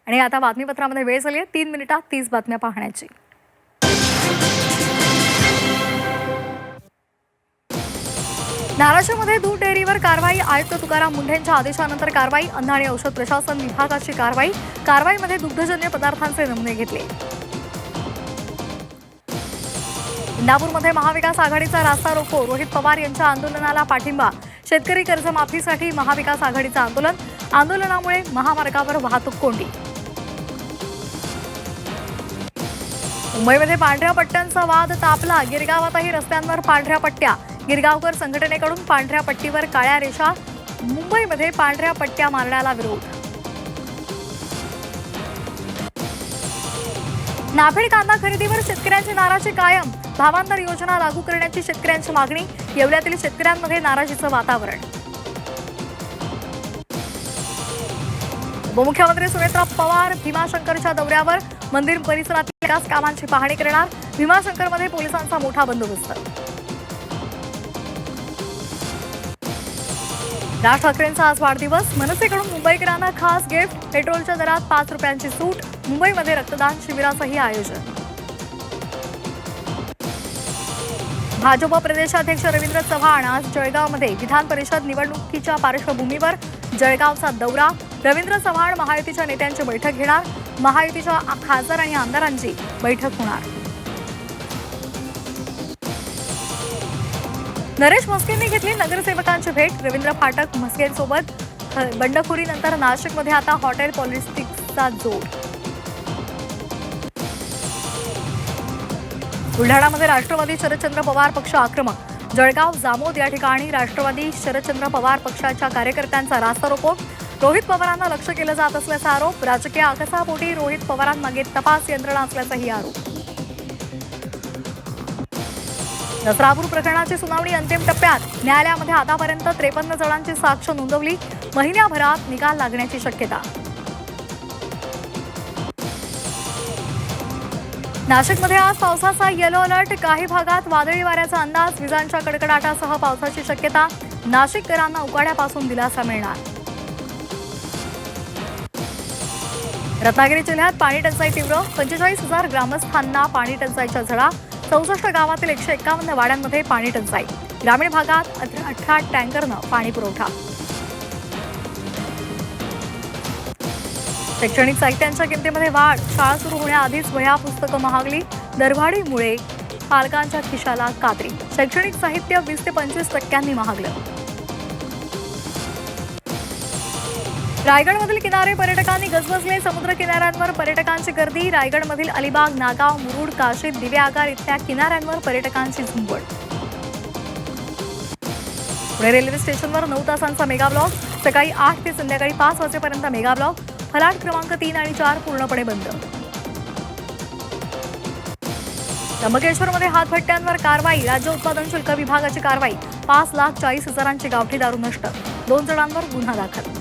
आणि आता बातमीपत्रामध्ये वेळ झाली आहे 3 मिनिटात 30 बातम्या पाहण्याची। धाराशिवमध्ये दूध डेअरीवर कारवाई, आयुक्त तुकाराम मुंढेंच्या आदेशानंतर कारवाई, अन्न आणि औषध प्रशासन विभागाची कारवाईमध्ये दुग्धजन्य पदार्थांचे नमुने घेतले। इंदापूरमध्ये महाविकास आघाडीचा रास्ता रोको, रोहित पवार यांच्या आंदोलनाला पाठिंबा, शेतकरी कर्जमाफीसाठी महाविकास आघाडीचं आंदोलनामुळे महामार्गावर वाहतूक कोंडी। मुंबईमध्ये पांढऱ्या पट्ट्यांचा वाद तापला, गिरगावातही रस्त्यांवर पांढऱ्या पट्ट्या, गिरगावकर संघटनेकडून पांढऱ्या पट्टीवर काळ्या रेषा, मुंबईमध्ये पांढऱ्या पट्ट्या मारण्याला विरोध। नाफेड कांदा खरेदीवर शेतकऱ्यांची नाराजी कायम, भावांतर योजना लागू करण्याची शेतकऱ्यांची मागणी, येवल्यातील शेतकऱ्यांमध्ये नाराजीचं वातावरण। उपमुख्यमंत्री सुनेत्रा पवार भीमाशंकरच्या दौऱ्यावर, मंदिर परिसरातील विकास कामांची पाहणी करणार, भीमाशंकरमध्ये पोलिसांचा मोठा बंदोबस्त। राज ठाकरेंचा आज वाढदिवस, मनसेकडून मुंबईकरांना खास गिफ्ट, पेट्रोलच्या दरात 5 रुपयांची सूट, मुंबईमध्ये रक्तदान शिबिराचंही आयोजन। भाजप प्रदेशाध्यक्ष रवींद्र चव्हाण आज जळगावमध्ये विधान परिषद निवडणुकीच्या पार्श्वभूमीवर जळगावचा दौरा, रवींद्र चव्हाण महायुतीच्या नेत्यांची बैठक घेणार, महायुतीच्या खासदार आणि आमदारांची बैठक होणार। नरेश म्हस्केंनी घेतली नगरसेवकांची भेट, रवींद्र फाटक म्हस्केंसोबत बंडखोरीनंतर नाशिकमध्ये आता हॉटेल पॉलिटिक्सचा जोर। बुलढाणामध्ये राष्ट्रवादी शरदचंद्र पवार पक्ष आक्रमक, जळगाव जामोद या ठिकाणी राष्ट्रवादी शरदचंद्र पवार पक्षाच्या कार्यकर्त्यांचा रास्ता रोको, रोहित पवारांना लक्ष केलं जात असल्याचा आरोप, राजकीय आकसापोटी रोहित पवारांमागे तपास यंत्रणा असल्याचाही आरोप। नसरापूर प्रकरणाची सुनावणी अंतिम टप्प्यात, न्यायालयामध्ये आतापर्यंत 53 जणांची साक्ष नोंदवली, महिन्याभरात निकाल लागण्याची शक्यता। नाशिकमध्ये आज पावसाचा येलो अलर्ट, काही भागात वादळी वाऱ्याचा अंदाज, विजांच्या कडकडाटासह पावसाची शक्यता, नाशिककरांना उकाड्यापासून दिलासा मिळणार। रत्नागिरी जिल्ह्यात पाणी टंचाई तीव्र, 45,000 ग्रामस्थांना पाणी टंचाईच्या झळा, 64 गावातील 151 वाड्यांमध्ये पाणी टंचाई, ग्रामीण भागात 18 टँकरनं पाणी पुरवठा। शैक्षणिक साहित्यांच्या किमतीमध्ये वाढ, शाळा सुरू होण्याआधीच वह्या पुस्तकं महागली, दरवाढीमुळे पालकांच्या खिशाला कात्री, शैक्षणिक साहित्य 20 ते 25% महागलं। रायगडमधील किनारे पर्यटकांनी गजबजले, समुद्र किनाऱ्यांवर पर्यटकांची गर्दी, रायगडमधील अलिबाग, नागाव, मुरुड, काशीद, दिवेआगार इथल्या किनाऱ्यांवर पर्यटकांची झुंबड। पुणे रेल्वे स्टेशनवर 9 तासांचा मेगा ब्लॉक, सकाळी 8 ते संध्याकाळी 5 वाजेपर्यंत मेगा ब्लॉक, फलाट क्रमांक 3 आणि 4 पूर्णपणे बंद। त्र्यंबकेश्वरमध्ये हातभट्ट्यांवर कारवाई, राज्य उत्पादन शुल्क विभागाची कारवाई, 5,40,000ची गावठी दारू नष्ट, 2 जणांवर गुन्हा दाखल।